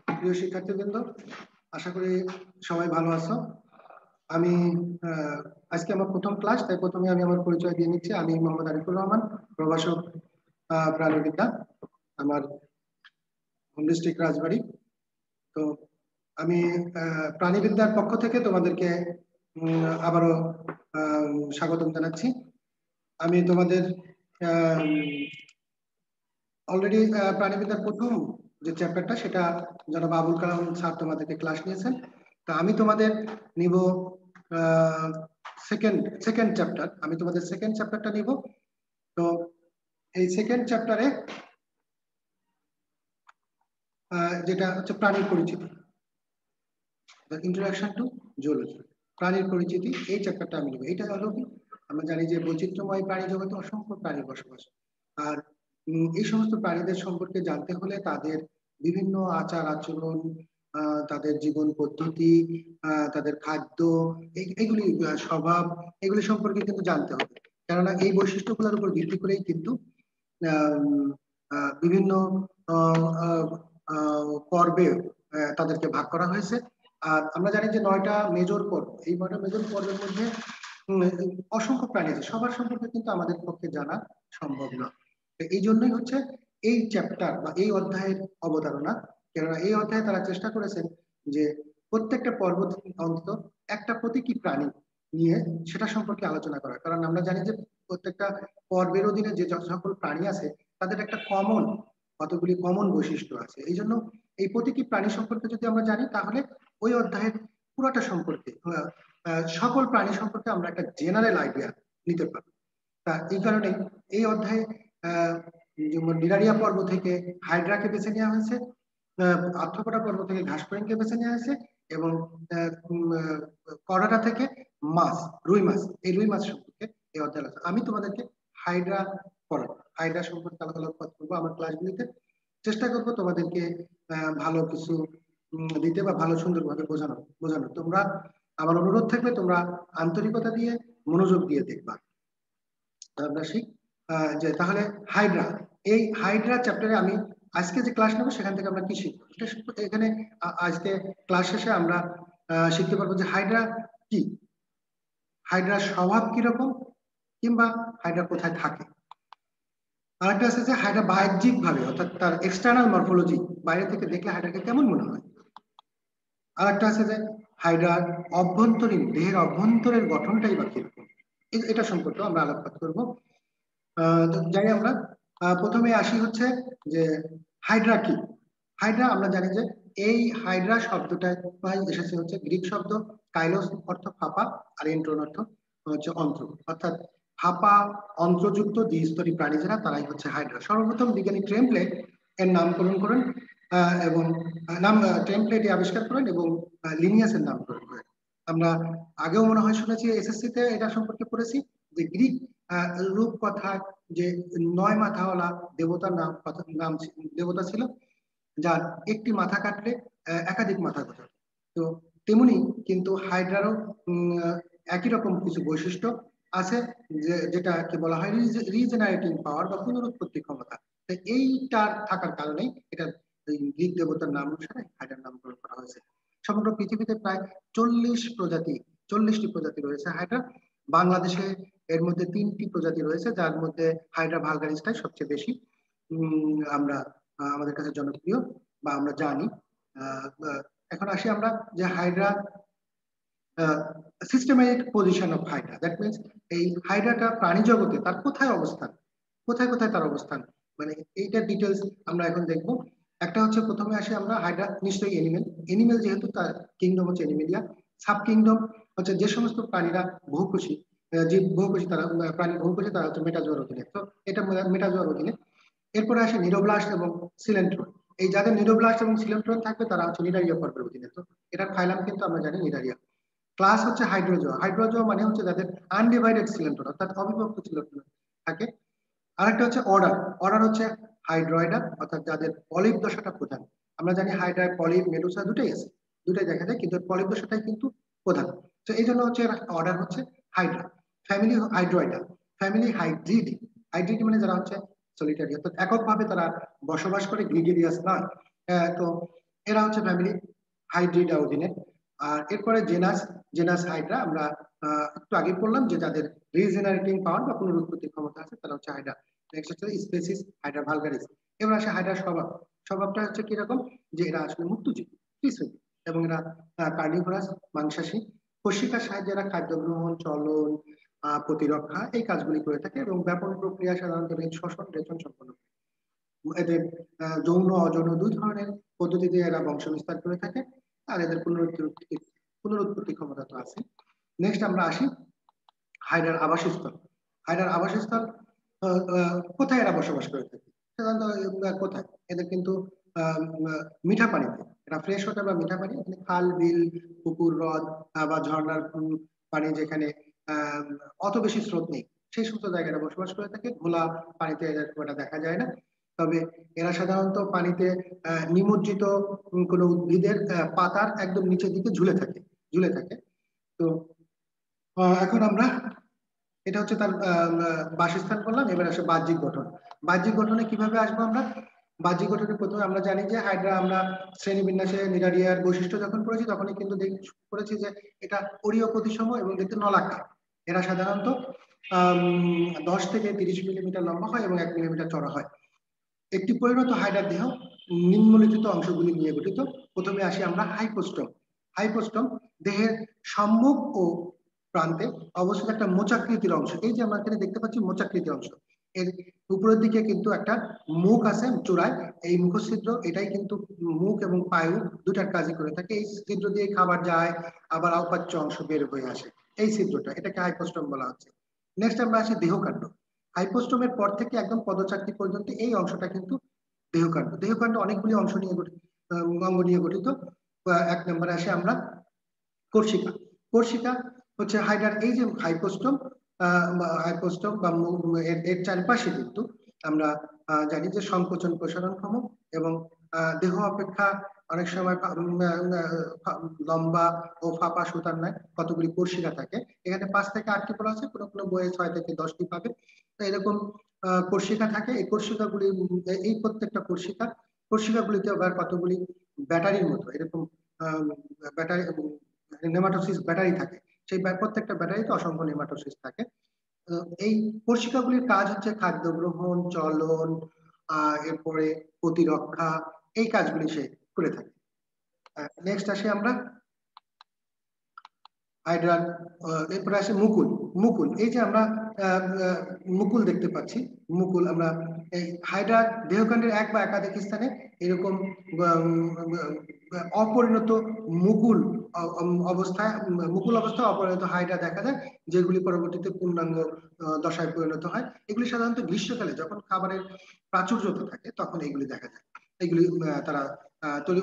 প্রিয় শিক্ষার্থীবৃন্দ, আশা করি সবাই ভালো আছো। আমি আজকে আমার প্রথম ক্লাস, তাই প্রথমে আমি আমার পরিচয় দিয়ে নিচ্ছি। আমি মোহাম্মদ আরিফুর রহমান, প্রভাষক প্রাণীবিদ্যা। আমার হোম ডিস্ট্রিক্ট রাজবাড়ী। তো আমি প্রাণীবিদ্যার পক্ষ থেকে তোমাদেরকে আবারও স্বাগতম জানাচ্ছি। আমি তোমাদের অলরেডি প্রাণীবিদ্যার প্রথম যে চ্যাপ্টারটা, সেটা জনাব আবুল কালাম স্যার তোমাদেরকে ক্লাস নিয়েছেন। তো আমি তোমাদের নিব সেকেন্ড সেকেন্ড চ্যাপ্টার। আমি তোমাদের সেকেন্ড চ্যাপ্টারটা নিব। তো এই সেকেন্ড চ্যাপ্টারে যেটা হচ্ছে প্রাণীর পরিচিতি, ইন্ট্রোডাকশন টু জুওলজি, প্রাণীর পরিচিতি, এই চ্যাপ্টারটা আমি নেব। এইটা হলো কি, আমরা জানি যে বৈচিত্র্যময় প্রাণী জগতে অসংখ্য প্রাণী বসবাস। আর এই সমস্ত প্রাণীদের সম্পর্কে জানতে হলে তাদের বিভিন্ন আচার আচরণ, তাদের জীবন পদ্ধতি, তাদের খাদ্য, এগুলি স্বভাব, এগুলি সম্পর্কে কিন্তু জানতে হবে। কেননা এই বৈশিষ্ট্যগুলোর উপর ভিত্তি করেই কিন্তু বিভিন্ন পর্বে তাদেরকে ভাগ করা হয়েছে। আর আমরা জানি যে 9টা মেজর পর্ব, এই 9টা মেজর পর্বের মধ্যে অসংখ্য প্রাণী আছে, সবার সম্পর্কে কিন্তু আমাদের পক্ষে জানা সম্ভব না। এই জন্যই হচ্ছে এই চ্যাপ্টার বা এই অধ্যায়ের অবতারণা। কেননা এই অধ্যায়ে তারা চেষ্টা করেছেন যে প্রত্যেকটা পর্ব অন্তত একটা প্রতীকী প্রাণী নিয়ে সেটা সম্পর্কে আলোচনা করা। কারণ আমরা জানি যে প্রত্যেকটা পর্বের অধীনে যে সকল প্রাণী আছে তাদের একটা কতগুলি কমন বৈশিষ্ট্য আছে। এই জন্য এই প্রতীকী প্রাণী সম্পর্কে যদি আমরা জানি, তাহলে ওই অধ্যায়ের পুরোটা সম্পর্কে, সকল প্রাণী সম্পর্কে আমরা একটা জেনারেল আইডিয়া নিতে পারবো। তা এই কারণে এই অধ্যায়ে যেমন নিরারিয়া পর্ব থেকে হাইড্রাকে বেছে নেওয়া হয়েছে, আর্থ্রোপোডা পর্ব থেকে ঘাসফড়িংকে বেছে নেওয়া হয়েছে, এবং করডা থেকে মাছ, রুই মাছ, এই রুই মাছ সম্পর্কে এই অধ্যায় আলোচনা। আমি তোমাদেরকে হাইড্রা পড়াবো, হাইড্রা সম্পর্কে আলোকপাত করবো আমার ক্লাসগুলিতে। চেষ্টা করবো তোমাদেরকে ভালো কিছু দিতে বা ভালো সুন্দরভাবে বোঝানো। তোমরা, আমার অনুরোধ থাকবে তোমরা আন্তরিকতা দিয়ে মনোযোগ দিয়ে দেখবা। আমরা শিখ যে তাহলে হাইড্রা, এই হাইড্রা চ্যাপ্টারে আমি আজকে যে ক্লাস নেবো সেখান থেকে আমরা কি শিখবো, এটা এখানে আজকে ক্লাস শেষে আমরা শিখতে পারবো যে হাইড্রা কি, হাইড্রার স্বভাব কিরকম, কিংবা হাইড্রা কোথায় থাকে। আরেকটা আছে যে হাইড্রা বাহ্যিক ভাবে, অর্থাৎ তার এক্সটার্নাল মরফোলজি, বাইরে থেকে দেখলে হাইড্রাকে কেমন মনে হয়। আরেকটা আছে যে হাইড্রার অভ্যন্তরীণ, দেহের অভ্যন্তরের গঠনটাই বা কিরকম, এটা সম্পর্কে আমরা আলোকপাত করবো। যাই আমরা প্রথমে আসি হচ্ছে যে হাইড্রা কি। হাইড্রা আমরা জানি যে এই হাইড্রা শব্দটা এসেছে হচ্ছে গ্রিক শব্দ কাইলোস, অর্থ ফাঁপা, আর এন্ট্রন অর্থ হচ্ছে অন্ত্র। অর্থাৎ ফাঁপা অন্ত্রযুক্ত দ্বিস্তরী প্রাণী যারা, তারাই হচ্ছে হাইড্রা। সর্বপ্রথম বিজ্ঞানী ট্রেমপ্লেট এর নামকরণ করেন, এবং ট্রেমপ্লেট আবিষ্কার করেন, এবং লিনিয়াসের নামকরণ করেন। আমরা আগেও মনে হয় শুনেছি, এসএসসি তে এটা সম্পর্কে পড়েছি যে গ্রিক রূপকথায় যে 9 মাথাওয়ালা দেবতার নাম দেবতা ছিল, যার একটি মাথা কাটলে একাধিক মাথা গজায়। তো তেমনি কিন্তু হাইড্রারও একই রকম কিছু বৈশিষ্ট্য আছে, যেটাকে বলা হয় রিজেনারেটিং পাওয়ার বা পুনরুৎপত্তি ক্ষমতা। এইটার থাকার কারণেই এটা গ্রিক দেবতার নাম অনুসারে হাইড্রার নামকরণ করা হয়েছে। সমগ্র পৃথিবীতে প্রায় 40টি প্রজাতি রয়েছে হাইড্রা। বাংলাদেশে এর মধ্যে 3টি প্রজাতি রয়েছে, যার মধ্যে হাইড্রা ভালগারিসটাই সবচেয়ে বেশি আমরা আমাদের কাছে জনপ্রিয় বা আমরা জানি। এখন আসি আমরা যে Hydra systematic position of Hydra, that means এই হাইড্রাটা প্রাণী জগতে তার কোথায় অবস্থান, কোথায় কোথায় তার অবস্থান, মানে এইটা ডিটেলস আমরা এখন দেখবো। একটা হচ্ছে, প্রথমে আসি আমরা হাইড্রা নিশ্চয়ই এনিমেল, যেহেতু তার কিংডম হচ্ছে এনিমেলিয়া। সাব কিংডম হচ্ছে যে সমস্ত প্রাণীরা বহুকোষী, জীব বহুকোষী, তারা প্রাণী বহুকোষী, তারা হচ্ছে মেটাজোয়ার অধীনে। তো এটা মেটাজোয়ার অধীনে। এরপরে আসে নিউরোব্লাস্ট এবং সিলেন্ট্রন। এই যাদের নিউরোব্লাস্ট এবং সিলেন্ট্রন থাকবে তারা হচ্ছে নিডারিয়া পর্বের অধীনে। তো এটার ফাইলাম কিন্তু আমরা জানি নিডারিয়া। ক্লাস হচ্ছে হাইড্রোজোয়া। হাইড্রোজোয়া মানে হচ্ছে যাদের আনডিভাইডেড সিলেন্ট্রন, অর্থাৎ অবিভক্ত সিলেন্ট্রন থাকে। আরেকটা হচ্ছে অর্ডার। অর্ডার হচ্ছে হাইড্রয়েডা, অর্থাৎ যাদের পলিপ দশাটা প্রধান। আমরা জানি হাইড্রায় পলিপ, মেডুসা দুটাই আছে, দুটাই দেখা যায়, কিন্তু পলিপ দশাটাই কিন্তু প্রধান। তো এই জন্য হচ্ছে অর্ডার হচ্ছে হাইড্রা। ফ্যামিলি হাইড্রয়েডা। ফ্যামিলি হাইড্রিড। হাইড্রিড মানে যারা হচ্ছে সলিটারি, অর্থাৎ এককভাবে তারা বসবাস করে, গ্রিগেরিয়াস নয়। তো এরা হচ্ছে ফ্যামিলি হাইড্রিডা অধীনে। আর এরপরে জেনাস, জেনাস হাইড্রা আমরা একটু আগে বললাম যে যাদের রিজেনারেটিং পাওয়ার বা পুনরুৎপত্তির ক্ষমতা আছে তারা হচ্ছে হাইড্রা। নেক্সট হচ্ছে স্পেসিস হাইড্রা ভালগারিস। এবার আসে হাইড্রার স্বভাব। স্বভাবটা হচ্ছে কিরকম, যে এরা আসলে মুক্তজীবী, ফ্রি, এবং এরা কার্নিভোরাস, মাংসাশী। কোষিকার সাহায্যে এরা খাদ্য গ্রহণ, চলন, প্রতিরক্ষা এই কাজগুলি করে থাকে, এবং ব্যাপন প্রক্রিয়া সাধারণত শ্বসন রেচন সম্পন্ন করে। এদের যৌন অযৌন দুই ধরনের পদ্ধতিতে এরা বংশ বিস্তার করে থাকে, আর এদের পুনরুৎপত্তি ক্ষমতা তো আছে। নেক্সট আমরা আসি হাইড্রার আবাসস্থল। হাইড্রার আবাসস্থল কোথায় এরা বসবাস করে থাকে, সাধারণত কোথায়, এদের কিন্তু মিঠা পানিতে, এটা ফ্রেশ ওয়াটার বা মিঠা পানি, এখানে খাল, বিল, পুকুর, হ্রদ বা ঝর্ণার পানি যেখানে অত বেশি স্রোত নেই সেই সমস্ত জায়গায় বসবাস করে থাকে। ঘোলা পানিতে এদের খুব একটা দেখা যায় না। তবে এরা সাধারণত পানিতে নিমজ্জিত কোনো উদ্ভিদের পাতার একদম নিচের দিকে ঝুলে থাকে। তো এখন আমরা, এটা হচ্ছে তার বাসস্থান বললাম। এবার আসে বাহ্যিক গঠন। বাহ্যিক গঠনে কিভাবে আসবো আমরা? বাহ্যিক গঠনে প্রথমে আমরা জানি যে হাইড্রা, আমরা শ্রেণীবিন্যাসে নিডারিয়ার বৈশিষ্ট্য যখন পড়েছি তখনই কিন্তু করেছি যে এটা অরীয় প্রতিসম এবং দেখতে নলাকার। এরা সাধারণত 10 থেকে 30 মিলিমিটার লম্বা হয় এবং 1 মিলিমিটার চড়া হয়। একটি পরিণত হাইড্রার দেহ নিম্নলিখিত অংশগুলি নিয়ে গঠিত। প্রথমে আসি আমরা হাইপোস্টম। হাইপোস্টম দেহের সম্মুখ ও প্রান্তে অবস্থিত একটা মোচাকৃতির অংশ। এই যে আমরা এখানে দেখতে পাচ্ছি মোচাকৃতির অংশ, এর উপরের দিকে কিন্তু একটা মুখ আছে চূড়ায়, এই মুখছিদ্র, এটাই কিন্তু মুখ এবং পায়ু দুটার কাজই করে থাকে। এই ছিদ্র দিয়ে খাবার যায়, আবার অপাচ্য অংশ বের হয়ে আসে, এই ছিদ্রটা, এটাকে হাইপোস্টম বলা হচ্ছে। নেক্সট আমরা আসি দেহকাণ্ড। হাইপোস্টমের পর থেকে একদম পদচাকতি পর্যন্ত এই অংশটা কিন্তু দেহকাণ্ড। দেহকাণ্ড অনেকগুলি অংশ নিয়ে গঠিত, অঙ্গ নিয়ে গঠিত। এক নম্বরে আসে আমরা কোর্সিকা। কোর্সিকা হচ্ছে হাইড্রার এই যে হাইপোস্টম বা এর চারপাশে কিন্তু আমরা জানি যে সংকোচন প্রসারণক্ষম এবং দেহ অপেক্ষা অনেক সময় লম্বা ও ফাঁপা সুতার ন্যায় কতগুলি কোর্সিকা থাকে। এখানে 5 থেকে 8টি বলা আছে, কোনো কোনো বইয়ে 6 থেকে 10টি পাবে। তো এরকম কোর্সিকা থাকে। এই কোর্সিকাগুলি, এই প্রত্যেকটা কোর্সিকাগুলিতে আবার কতগুলি ব্যাটারির মতো এরকম ব্যাটারি, নেমাটোসিস ব্যাটারি থাকে। সেই প্রত্যেকটা ব্যাটারিতে অসংখ্য নেমাটোসিস থাকে। এই কোর্সিকাগুলির কাজ হচ্ছে খাদ্য গ্রহণ, চলন, এরপরে প্রতিরক্ষা, এই কাজগুলি সে করে থাকে। নেক্সট আসি আমরা হাইড্রার, এরপরে আসে মুকুল। মুকুল, এই যে আমরা মুকুল দেখতে পাচ্ছি, মুকুল আমরা এই হাইড্রার দেহকাণ্ডের এক বা একাধিক স্থানে এরকম অপরিণত মুকুল অবস্থায়, অপরিণত হাইড্রা দেখা যায়, যেগুলি পরবর্তীতে পূর্ণাঙ্গ দশায় পরিণত হয়। এগুলি সাধারণত গ্রীষ্মকালে যখন খাবারের প্রাচুর্যতা থাকে তখন এগুলি দেখা যায়। এগুলি তারা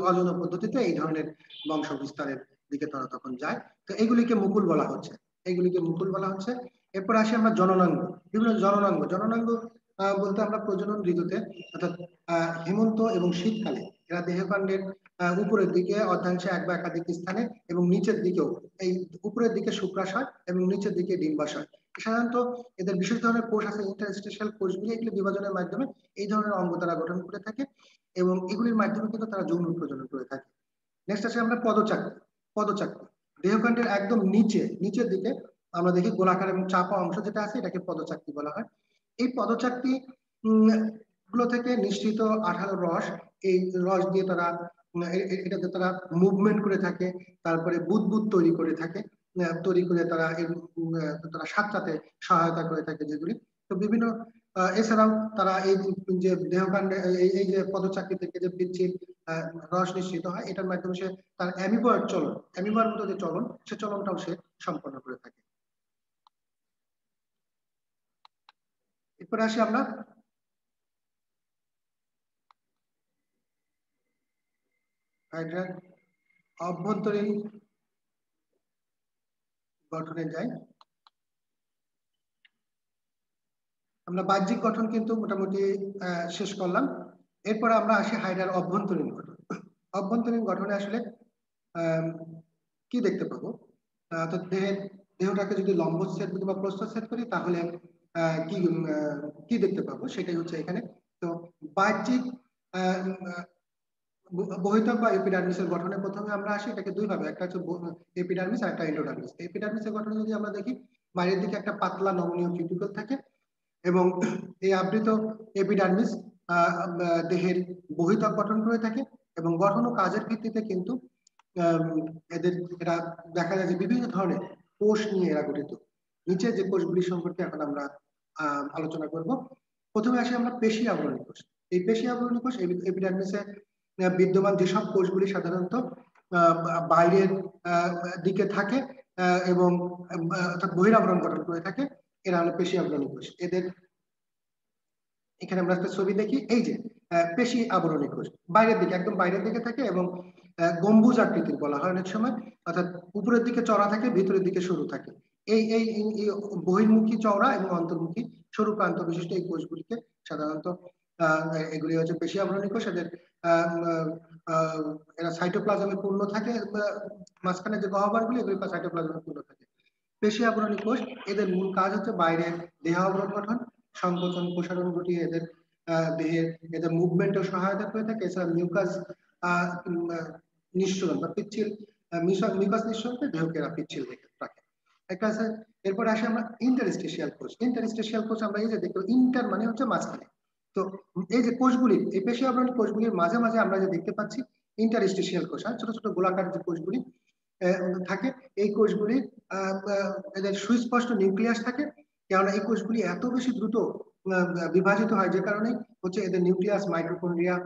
অযৌন পদ্ধতিতে এই ধরনের বংশ বিস্তারের দিকে তারা তখন যায়। তো এগুলিকে মুকুল বলা হচ্ছে, এইগুলিকে মুকুল বলা হচ্ছে। এরপর আসি আমরা জননাঙ্গ। বিভিন্ন জননাঙ্গ বলতে আমরা প্রজনন ঋতুতে, অর্থাৎ হেমন্ত এবং শীতকালে এরা দেহকাণ্ডের উপরের দিকে অর্ধাংশে এক বা একাধিক স্থানে এবং নিচের দিকেও, এই উপরের দিকে শুক্রাশয় এবং নিচের দিকে ডিম্বাশয়। সাধারণত এদের বিশেষ ধরনের কোষ আছে, ইন্টারস্টিশিয়াল কোষগুলি, এগুলি বিভাজনের মাধ্যমে এই ধরনের অঙ্গ তারা গঠন করে থাকে এবং এগুলির মাধ্যমে কিন্তু তারা যৌন প্রজনন করে থাকে। নেক্সট আসে আমরা পদচাকতি। পদচাকতি দেহকাণ্ডের একদম নিচের দিকে আমরা দেখি গোলাকার এবং চাপা অংশ যেটা আছে, এটাকে পদচাকতি বলা হয়। এই পদচাকতি গুলো থেকে নিঃসৃত আঠালো রস, এই রস দিয়ে তারা এটাতে তারা মুভমেন্ট করে থাকে, তারপরে বুদবুদ তৈরি করে থাকে, তৈরি করে তারা তারা সাতটাতে সহায়তা করে থাকে যেগুলি। তো বিভিন্ন এছাড়াও তারা এই যে দেহকাণ্ডে এই যে পদচাকতি থেকে যে পিচ্ছিল রস নিঃসৃত হয়, এটার মাধ্যমে সে তার অ্যামিবার মতো যে চলন, সে চলনটাও সে সম্পন্ন করে থাকে। এরপরে আসি আমরা হাইড্রার অভ্যন্তরীণ গঠনে যাই। আমরা বাহ্যিক গঠন কিন্তু মোটামুটি শেষ করলাম। এরপরে আমরা আসি হাইড্রার অভ্যন্তরীণ গঠন। অভ্যন্তরীণ গঠনে আসলে কি দেখতে পাবো, তো দেহটাকে যদি লম্ব সেট বা প্রস্থ সেট করি তাহলে কি কি দেখতে পাবো সেটাই হচ্ছে এখানে। তো বাহ্যিক বহিতক বা এপিডার্মিসের গঠনে প্রথমে আমরা আসি, এটাকে দুই ভাবে, একটা হচ্ছে এপিডার্মিস আর একটা এন্ডোডার্মিস। এপিডার্মিসের গঠনে যদি আমরা দেখি, বাইরের দিকে একটা পাতলা নমনীয় কিউটিকল থাকে এবং এই আবৃত এপিডার্মিস দেহের বহিতক গঠন করে থাকে এবং গঠন ও কাজের ভিত্তিতে কিন্তু এরা দেখা যায় যে বিভিন্ন ধরনের কোষ নিয়ে এরা গঠিত। নিচে যে কোষগুলি সম্পর্কে এখন আমরা আলোচনা করব। প্রথমে আসি আমরা পেশি আবরণী কোষ। এই পেশি আবরণী কোষ এপিডার্মিসে বিদ্যমান যেসব কোষগুলি সাধারণত বাইরের দিকে থাকে এবং অর্থাৎ বহিরাবরণ গঠন করে থাকে, এরা হলো পেশি আবরণী কোষ। এদের এখানে আমরা একটা ছবি দেখি, এই যে পেশি আবরণী কোষ বাইরের দিকে, একদম বাইরের দিকে থাকে এবং গম্বুজ আকৃতির বলা হয় অনেক সময়, অর্থাৎ উপরের দিকে চড়া থাকে, ভিতরের দিকে সরু থাকে। এই এই বহির্মুখী চওড়া এবং অন্তর্মুখী সরু প্রান্ত বিশিষ্ট এই কোষগুলিকে সাধারণত এগুলি হচ্ছে পেশি আবরণী কোষ। এদের এরা সাইটোপ্লাজমে পূর্ণ থাকে, মাঝখানে যে গহ্বরগুলি এগুলি সাইটোপ্লাজমে পূর্ণ থাকে। পেশি আবরণী কোষ এদের মূল কাজ হচ্ছে বাইরে দেহ আবরণ গঠন, সংকোচন প্রসারণ ঘটিয়ে এদের দেহের এদের মুভমেন্টও সহায়তা করে থাকে। এছাড়া মিউকাস নিঃসরণ বা পিচ্ছিল মিউকাস নিঃসরণকে দেহকে এরা পিচ্ছিল রাখে। একটা আছে, এরপরে আসে আমরা ইন্টারস্টেশিয়াল কোষ। ইন্টারস্টেশিয়াল কোষ আমরা এই যে দেখতে, ইন্টার মানে হচ্ছে মাঝখানে, তো এই যে কোষগুলি, এই পেশি আবরণী কোষগুলির মাঝে মাঝে আমরা যে দেখতে পাচ্ছি ইন্টারস্টেশিয়াল কোষ, ছোট ছোট গোলাকার যে কোষগুলি থাকে, এই কোষগুলি এদের সুস্পষ্ট নিউক্লিয়াস থাকে, কেননা এই কোষগুলি এত বেশি দ্রুত বিভাজিত হয় যে কারণে হচ্ছে এদের নিউক্লিয়াস, মাইটোকন্ড্রিয়া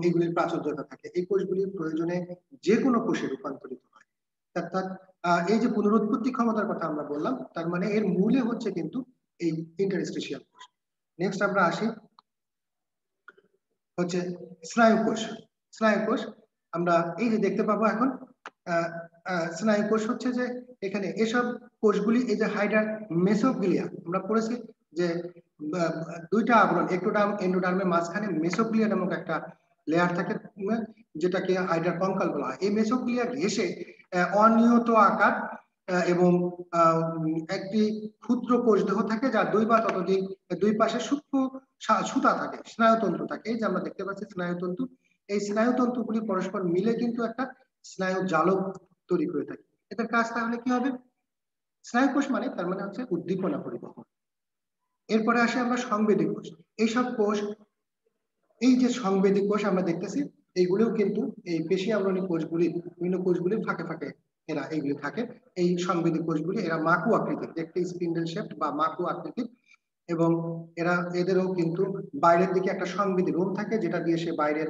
এগুলির প্রাচুর্যতা থাকে। এই কোষগুলির প্রয়োজনে যে কোনো কোষে রূপান্তরিত হয়। অর্থাৎ এই যে পুনরুৎপত্তি ক্ষমতার কথা আমরা বললাম, তার মানে এর মূলে হচ্ছে কিন্তু এই ইন্টারস্টেশিয়াল কোষ। নেক্সট আমরা আসি হচ্ছে স্নায়ু কোষ। স্নায়ু কোষ আমরা এই যে দেখতে পাবো এখন, স্নায়ু কোষ হচ্ছে যে এখানে এসব কোষগুলি, এই যে হাইডার মেসোগ্লিয়া আমরা পড়েছি যে দুইটা আবরণ, একটোডার্ম এন্ডোডার্মের মাঝখানে মেসোগ্লিয়া নামক একটা লেয়ার থাকে, যেটাকে হাইডার কঙ্কাল বলা হয়। এই মেসোগ্লিয়া ঘেঁষে অনিয়ত আকার এবং একটি ক্ষুদ্র কোষ দেহ থাকে, যার দুই বা ততোধিক দুই পাশে সূক্ষ্ম সুতা থাকে, স্নায়ুতন্ত্র থাকে। এই যে আমরা দেখতে পাচ্ছি স্নায়ুতন্তু, এই স্নায়ুতন্তুগুলি পরস্পর মিলে কিন্তু একটা স্নায়ু জালক তৈরি করে থাকে। এটার কাজ তাহলে কি হবে? স্নায়ু কোষ মানে তার মানে হচ্ছে উদ্দীপনা পরিবহন। এরপরে আসে আমরা সংবেদী কোষ। এইসব কোষ, এই যে সংবেদী কোষ আমরা দেখতেছি, এইগুলিও কিন্তু এই পেশি আবরণী কোষগুলি, বিভিন্ন কোষগুলির ফাঁকে ফাঁকে এরা এইগুলি থাকে। এই সংবেদী কোষগুলি এরা মাকু আকৃতির, একটি স্পিন্ডেল শেপ বা মাকু আকৃতির, এবং এদেরও কিন্তু বাইরের দিকে একটা সংবেদী রোম থাকে, যেটা দিয়ে সে বাইরের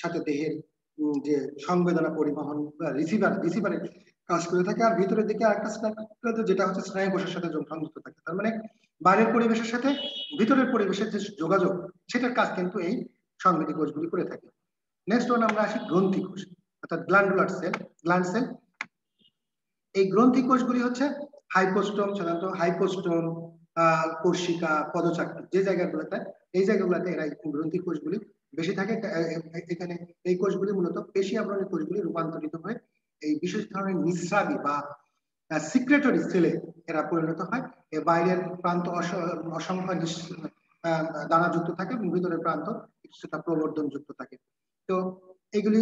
সাথে দেহের যে সংবেদনা পরিবহন, রিসিভারের কাজ করে থাকে। আর ভিতরের দিকে আরেকটা স্নায়ু, যেটা হচ্ছে স্নায়ু কোষের সাথে সংযুক্ত থাকে। তার মানে বাইরের পরিবেশের সাথে ভিতরের পরিবেশের যে যোগাযোগ, সেটার কাজ কিন্তু এই সংবেদী কোষগুলি করে থাকে। নেক্সট ওয়ান আমরা আসি গ্রন্থি কোষ, অর্থাৎ গ্ল্যান্ডুলার সেল, গ্ল্যান্ড সেল। এই গ্রন্থি কোষগুলি হচ্ছে হাইপোস্টোম, সাধারণত হাইপোস্টোম, কোর্সিকা, পদচাকতি যে জায়গাগুলোতে, এই জায়গাগুলোতে এরা গ্রন্থি কোষগুলি বেশি থাকে। এখানে এই কোষগুলি মূলত পেশি আবরণী কোষগুলি রূপান্তরিত হয়ে এই বিশেষ ধরনের নিঃস্রাবী বা সিক্রেটরি সেলে এরা পরিণত হয়। এর বাইরের প্রান্ত অসংখ্য দানাযুক্ত থাকে, ভিতরের প্রান্ত কিছুটা প্রবর্ধন যুক্ত থাকে। তো এগুলি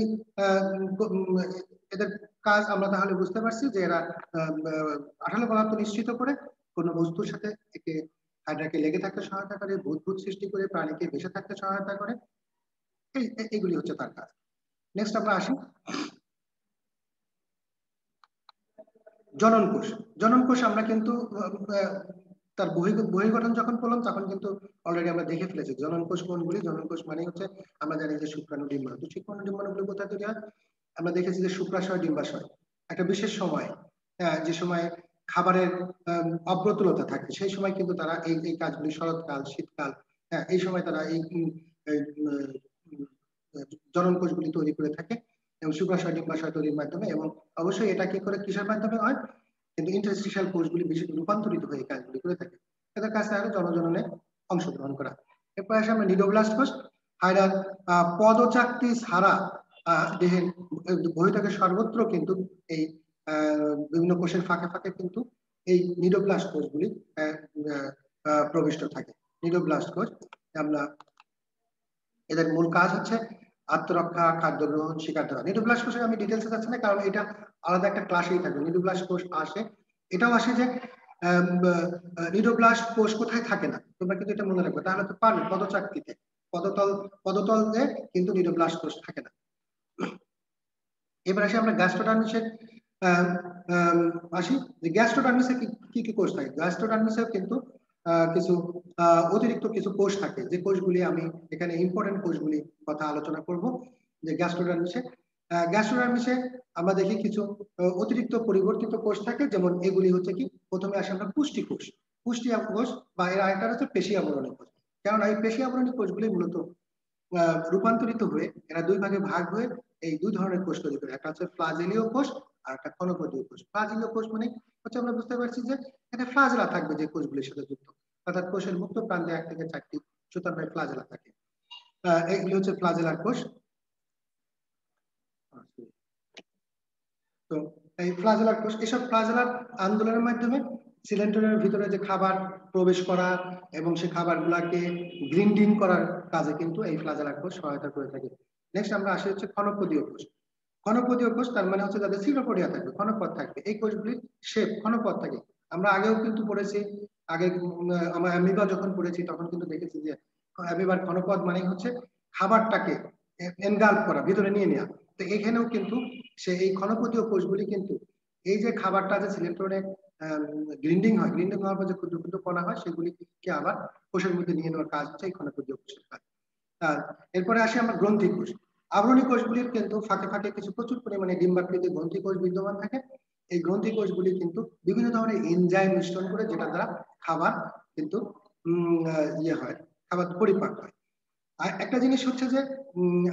এদের কাজ আমরা তাহলে বুঝতে পারছি যে এরা আঠালো পদার্থ নিশ্চিত করে কোনো বস্তুর সাথে একে হাইড্রাকে লেগে থাকতে সহায়তা করে, বুদবুদ সৃষ্টি করে প্রাণীকে ভেসে থাকতে সহায়তা করে। এইগুলি হচ্ছে তার কাজ। নেক্সট আমরা আসি জনন কোষ। জনন কোষ আমরা কিন্তু তার বহির্গঠন যখন করলাম তখন কিন্তু অলরেডি আমরা দেখে ফেলেছি জনন কোষ কোনগুলি। জনন কোষ মানে হচ্ছে আমরা জানি যে শুক্রাণু ডিম্বাণু। তো শুক্রাণু ডিম্বাণুগুলো কোথায় তৈরি হয়? আমরা দেখেছি যে শুক্রাশয় ডিম্বাশয় একটা বিশেষ সময়, যে সময় খাবারের অপ্রতুলতা থাকে, সেই সময় কিন্তু তারা এই এই কাজগুলি, শরৎকাল, শীতকাল, এই সময় তারা এই জনন কোষগুলি তৈরি করে থাকে এবং শুক্রাশয় ডিম্বাশয় তৈরির মাধ্যমে। এবং অবশ্যই এটা কি করে, কিসের মাধ্যমে হয়? কিন্তু ইন্টারস্টিশিয়াল কোষগুলি বেশি রূপান্তরিত হয়ে কাজগুলি করে থাকে। এদের কাছে আরো জনজননে অংশগ্রহণ করা। এরপর আসে আমরা নিডোব্লাস্ট কোষ। হাইডার পদচাকতি ছাড়া দেহের বহির্দেহের সর্বত্র কিন্তু এই বিভিন্ন কোষের ফাঁকে ফাঁকে কিন্তু এই নিডোব্লাস্ট কোষগুলি প্রবিষ্ট থাকে। নিডোব্লাস্ট কোষ, আমরা এদের মূল কাজ হচ্ছে আত্মরক্ষা, খাদ্য গ্রহণ, শিকার ধরা। নিউরোব্লাস্ট কোষে আমি ডিটেলসে যাচ্ছি না, কারণ এটা আলাদা একটা ক্লাসেই থাকবে। নিউরোব্লাস্ট কোষ আসে, এটাও আসে যে নিউরোব্লাস্ট কোষ কোথায় থাকে না, তোমরা কিন্তু এটা মনে রাখবে, তাহলে তো পারবে পদচাকতিতে, পদতল পদতলে কিন্তু নিউরোব্লাস্ট কোষ থাকে না। এবার আসি আমরা গ্যাস্ট্রোডার্মিসের আসি যে গ্যাস্ট্রোডার্মিসে কি কি কোষ থাকে। গ্যাস্ট্রোডার্মিসেও কিন্তু কিছু অতিরিক্ত কিছু কোষ থাকে, যে কোষগুলি আমি এখানে ইম্পর্টেন্ট কোষগুলি কথা আলোচনা করব। যে গ্যাস্ট্রোডার্মিসে আমরা দেখি কিছু অতিরিক্ত পরিবর্তিত কোষ থাকে, যেমন এগুলি হচ্ছে কি, প্রথমে আসে আমরা পুষ্টি কোষ। পুষ্টি কোষ বা এর আরেকটা হচ্ছে পেশি আবরণী কোষ। কারণ এই পেশি আবরণী কোষগুলি মূলত রূপান্তরিত হয়ে এরা দুই ভাগে ভাগ হয়ে এই দুই ধরনের কোষ তৈরি করে, একটা হচ্ছে ফ্লাজেলীয় কোষ আর একটা ক্ষণপদীয় কোষ। ফ্লাজেলীয় কোষ মানে হচ্ছে আমরা বুঝতে পারছি যে এখানে ফ্লাজেলা থাকবে যে কোষগুলির সাথে যুক্ত, অর্থাৎ কোষের মুক্ত প্রান্তে 1 থেকে 4টি সুতার ফ্লাজেলা থাকে। এইগুলি হচ্ছে ফ্লাজেলার কোষ। তো এই ফ্লাজেলার কোষ, এসব ফ্লাজেলার আন্দোলনের মাধ্যমে সিলিন্ডারের ভিতরে যে খাবার প্রবেশ করা এবং সেই খাবারগুলোকে গ্রিন্ডিং করার কাজে কিন্তু এই ফ্লাজেলার কোষ সহায়তা করে থাকে। নেক্সট আমরা আসি হচ্ছে ক্ষণপদীয় কোষ। ক্ষণপদীয় কোষ তার মানে হচ্ছে যাদের সিলোপোডিয়া থাকবে, ক্ষণপদ থাকবে, এই কোষগুলির শেপ ক্ষণপদ থাকে। আমরা আগেও কিন্তু পড়েছি, আগে আমরা অ্যামিবা যখন পড়েছি তখন কিন্তু দেখেছি যে অ্যামিবার ক্ষণপদ মানে হচ্ছে খাবারটাকে এনগাল্প করা, ভিতরে নিয়ে নেওয়া। তো এখানেও কিন্তু সে এই ক্ষণপদীয় কোষগুলি কিন্তু এই যে খাবারটা যে সিলেন্ট্রনে গ্রিন্ডিং হয়, গ্রিন্ডিং হওয়ার পর যে ক্ষুদ্র ক্ষুদ্র কণা হয় সেগুলিকে আবার কোষের মধ্যে নিয়ে নেওয়ার কাজ হচ্ছে এই ক্ষণপদীয় কোষের কাজ। এরপরে আসি আমরা গ্রন্থি কোষ। আবরণী কোষগুলির কিন্তু ফাঁকে ফাঁকে কিছু প্রচুর পরিমাণে ডিম্বাকৃতির গ্রন্থি কোষ বিদ্যমান থাকে। এই গ্রন্থি কোষগুলি কিন্তু বিভিন্ন ধরনের এনজাইম মিশ্রণ করে, যেটা দ্বারা খাবার কিন্তু ইয়ে হয়, খাবার পরিপাক হয়। আর একটা জিনিস হচ্ছে যে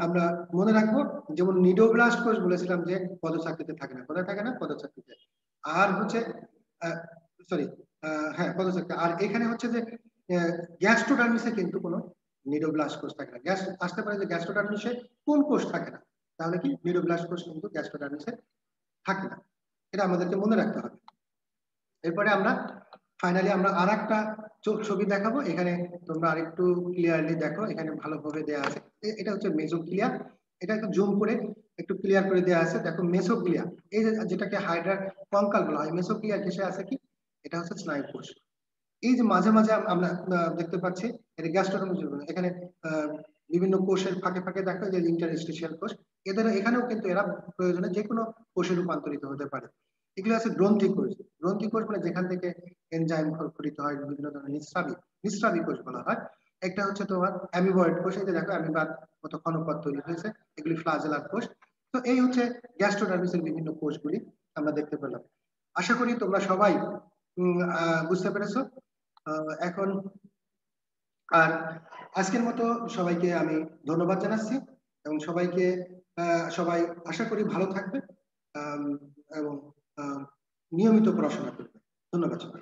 আমরা মনে রাখবো, যেমন নিডোব্লাস্ট কোষ বলেছিলাম যে পদচাকতিতে থাকে না, কোথায় থাকে না, পদচাকতিতে। আর হচ্ছে সরি, হ্যাঁ পদচাকতি। আর এখানে হচ্ছে যে গ্যাস্ট্রোডার্মিসে কিন্তু কোনো নিডোব্লাস্ট কোষ থাকে না। গ্যাস আসতে পারে যে গ্যাস্ট্রোডার্মিসে কোন কোষ থাকে না, তাহলে কি নিডোব্লাস্ট কোষ কিন্তু গ্যাস্ট্রোডার্মিসে থাকে না, এটা আমাদেরকে মনে রাখতে হবে। এরপরে আমরা ফাইনালি আমরা আর একটা ছবি দেখাবো, এখানে তোমরা আরেকটু ক্লিয়ারলি দেখো, এখানে ভালোভাবে দেওয়া আছে। এটা হচ্ছে মেসোগ্লিয়া, এটা একটু জুম করে একটু ক্লিয়ার করে দেওয়া আছে। দেখো মেসোগ্লিয়া, এই যে যেটাকে হাইড্রার কঙ্কাল বলা হয়, মেসোগ্লিয়া ঘেঁষে আছে কি, এটা হচ্ছে স্নায়ু কোষ। এই যে মাঝে মাঝে আমরা দেখতে পাচ্ছি এটা গ্যাস্ট্রোডার্মিস, এখানে বিভিন্ন কোষের ফাঁকে ফাঁকে দেখো যে ইন্টারস্টিশিয়াল কোষ, এদের এখানেও কিন্তু এরা প্রয়োজনে যে কোনো কোষে রূপান্তরিত হতে পারে। এগুলো আছে গ্রন্থি কোষ। গ্রন্থি কোষ মানে যেখান থেকে এনজাইম খরিত হয়, বিভিন্ন ধরনের নিঃস্রাবী কোষ বলা হয়। একটা হচ্ছে তোমার অ্যামিবয়েড কোষ, এই যে দেখো অ্যামিবার মতো ক্ষণপদ তৈরি হয়েছে, এগুলি ফ্লাজেলার কোষ। তো এই হচ্ছে গ্যাস্ট্রোডার্মিসের বিভিন্ন কোষগুলি আমরা দেখতে পেলাম। আশা করি তোমরা সবাই বুঝতে পেরেছো। এখন আর আজকের মতো সবাইকে আমি ধন্যবাদ জানাচ্ছি, এবং সবাই আশা করি ভালো থাকবে এবং নিয়মিত পড়াশোনা করবে। ধন্যবাদ সবাই।